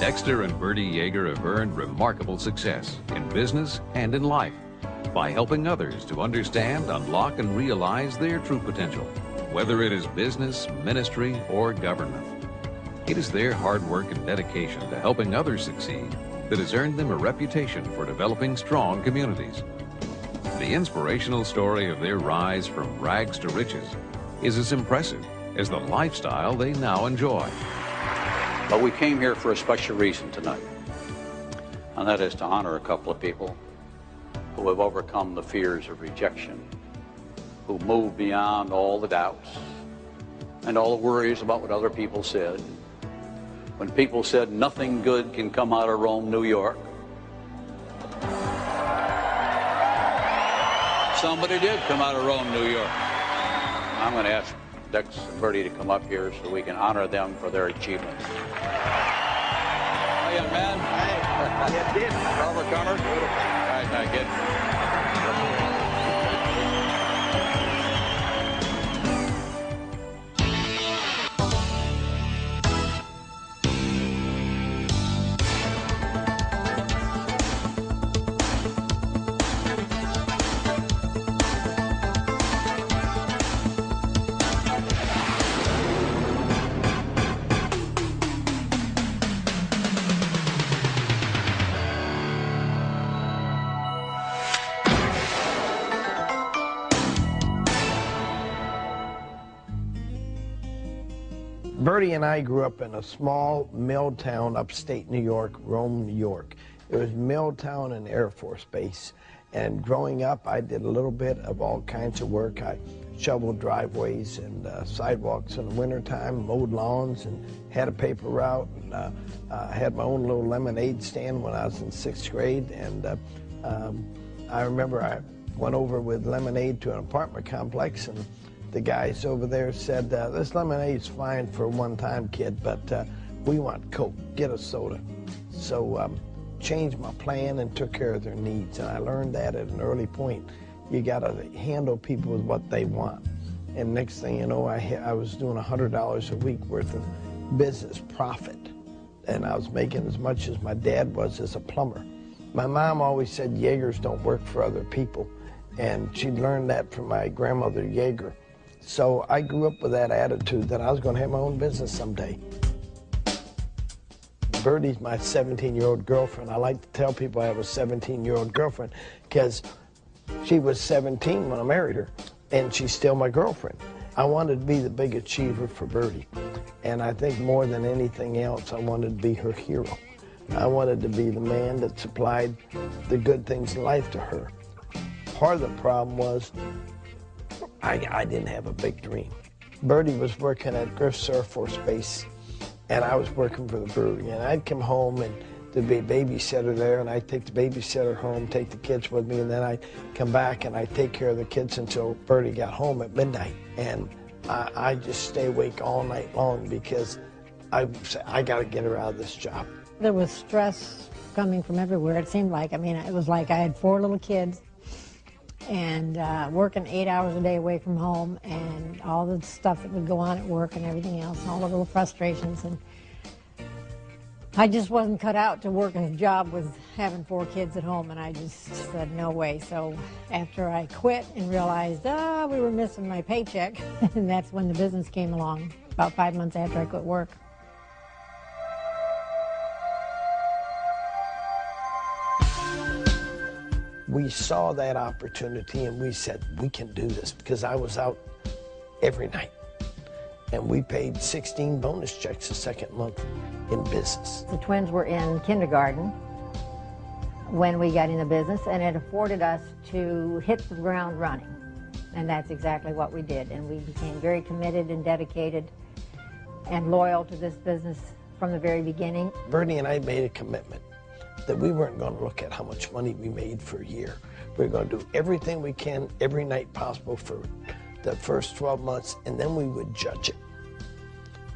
Dexter and Bertie Yager have earned remarkable success in business and in life by helping others to understand, unlock, and realize their true potential, whether it is business, ministry, or government. It is their hard work and dedication to helping others succeed that has earned them a reputation for developing strong communities. The inspirational story of their rise from rags to riches is as impressive as the lifestyle they now enjoy. But we came here for a special reason tonight, and that is to honor a couple of people who have overcome the fears of rejection, who moved beyond all the doubts and all the worries about what other people said. When people said nothing good can come out of Rome, New York, somebody did come out of Rome, New York. I'm going to ask Dex and Bertie to come up here so we can honor them for their achievements. Hi, young man. Hey, you did. Overcomer. All right, now get. Bertie and I grew up in a small mill town upstate New York, Rome, New York. It was Milltown and Air Force Base. And growing up, I did a little bit of all kinds of work. I shoveled driveways and sidewalks in the wintertime, mowed lawns, and had a paper route. And I had my own little lemonade stand when I was in 6th grade. And I remember I went over with lemonade to an apartment complex, and the guys over there said, this lemonade's fine for a one-time, kid, but we want Coke, get a soda. So changed my plan and took care of their needs. And I learned that at an early point. You gotta handle people with what they want. And next thing you know, I was doing $100 a week worth of business profit. And I was making as much as my dad was as a plumber. My mom always said Yagers don't work for other people. And she'd learned that from my grandmother, Yager. So I grew up with that attitude that I was going to have my own business someday. Bertie's my 17-year-old girlfriend. I like to tell people I have a 17-year-old girlfriend because she was 17 when I married her, and she's still my girlfriend. I wanted to be the big achiever for Bertie, and I think more than anything else, I wanted to be her hero. I wanted to be the man that supplied the good things in life to her. Part of the problem was I didn't have a big dream. Bertie was working at Griff's Air Force Base, and I was working for the brewery. And I'd come home, and there'd be a babysitter there, and I'd take the babysitter home, take the kids with me, and then I'd come back and I'd take care of the kids until Bertie got home at midnight. And I'd just stay awake all night long because I got to get her out of this job. There was stress coming from everywhere, it seemed like. I mean, it was like I had 4 little kids, and working 8 hours a day away from home, and all the stuff that would go on at work and everything else, and all the little frustrations. And I just wasn't cut out to work a job with having 4 kids at home, and I just said no way. So after I quit and realized, we were missing my paycheck, and that's when the business came along, about 5 months after I quit work. We saw that opportunity and we said, we can do this, because I was out every night. And we paid 16 bonus checks the second month in business. The twins were in kindergarten when we got in the business, and it afforded us to hit the ground running. And that's exactly what we did. And we became very committed and dedicated and loyal to this business from the very beginning. Bertie and I made a commitment that we weren't going to look at how much money we made for a year. We were going to do everything we can every night possible for the first 12 months, and then we would judge it.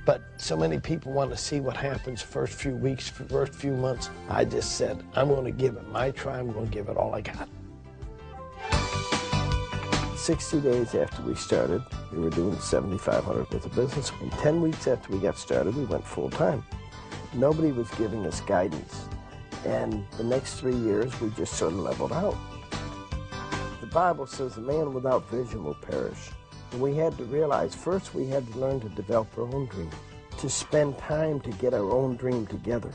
But so many people want to see what happens first few weeks, first few months. I just said, I'm going to give it my try. I'm going to give it all I got. 60 days after we started, we were doing $7,500 worth of business. And 10 weeks after we got started, we went full time. Nobody was giving us guidance. And the next 3 years, we just sort of leveled out. The Bible says a man without vision will perish. And we had to realize, first we had to learn to develop our own dream, to spend time to get our own dream together.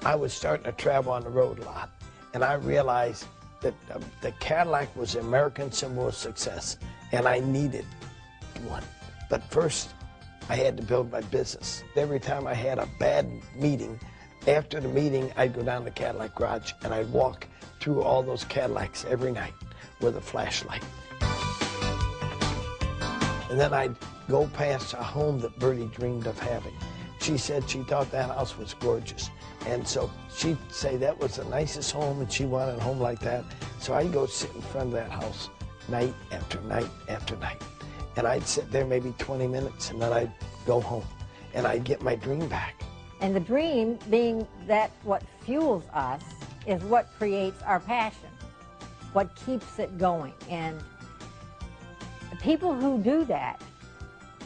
I was starting to travel on the road a lot, and I realized that the Cadillac was the American symbol of success, and I needed one. But first, I had to build my business. Every time I had a bad meeting, after the meeting, I'd go down to the Cadillac garage, and I'd walk through all those Cadillacs every night with a flashlight. And then I'd go past a home that Bertie dreamed of having. She said she thought that house was gorgeous. And so she'd say that was the nicest home and she wanted a home like that. So I'd go sit in front of that house night after night after night. And I'd sit there maybe 20 minutes and then I'd go home and I'd get my dream back. And the dream being that what fuels us is what creates our passion, what keeps it going. And the people who do that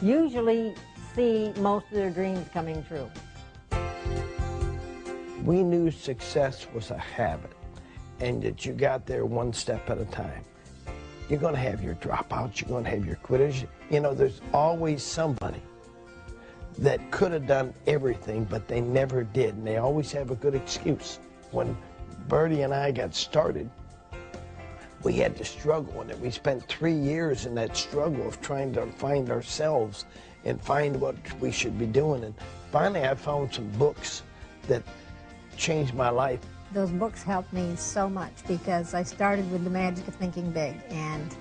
usually see most of their dreams coming true. We knew success was a habit and that you got there one step at a time. You're going to have your dropouts, you're going to have your quitters. You know, there's always somebody that could have done everything, but they never did, and they always have a good excuse. When Bertie and I got started, we had to struggle in it. We spent 3 years in that struggle of trying to find ourselves and find what we should be doing. And finally, I found some books that changed my life. Those books helped me so much because I started with The Magic of Thinking Big, and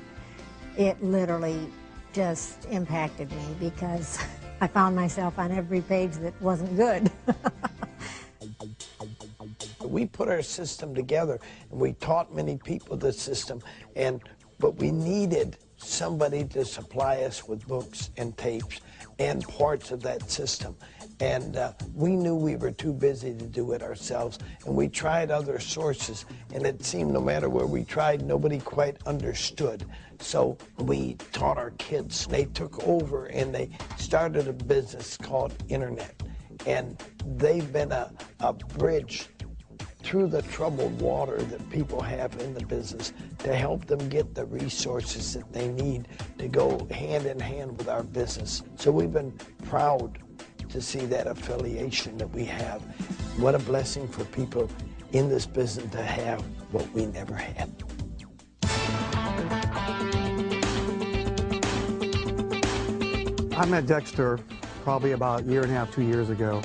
it literally just impacted me because I found myself on every page that wasn't good. We put our system together and we taught many people the system, but we needed somebody to supply us with books and tapes and parts of that system. And we knew we were too busy to do it ourselves, and we tried other sources, and it seemed no matter where we tried, nobody quite understood. So we taught our kids. They took over and they started a business called Internet, and they've been a bridge through the troubled water that people have in the business to help them get the resources that they need to go hand in hand with our business. So we've been proud to see that affiliation that we have. What a blessing for people in this business to have what we never had. I met Dexter probably about a year and a half, 2 years ago.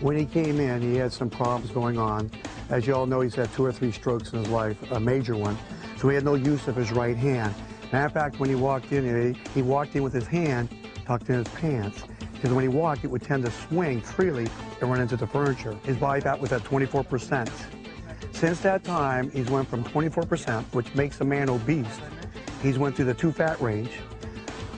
When he came in, he had some problems going on. As you all know, he's had 2 or 3 strokes in his life, a major one. So he had no use of his right hand. Matter of fact, when he walked in with his hand tucked in his pants. Because when he walked, it would tend to swing freely and run into the furniture. His body fat was at 24%. Since that time, he's went from 24%, which makes a man obese. He's went through the too fat range.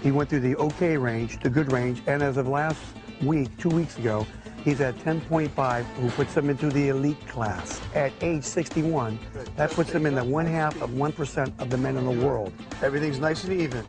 He went through the okay range, the good range, and as of last week, 2 weeks ago, he's at 10.5, who puts him into the elite class. At age 61, that puts him in the 1/2 of 1% of the men in the world. Everything's nice and even.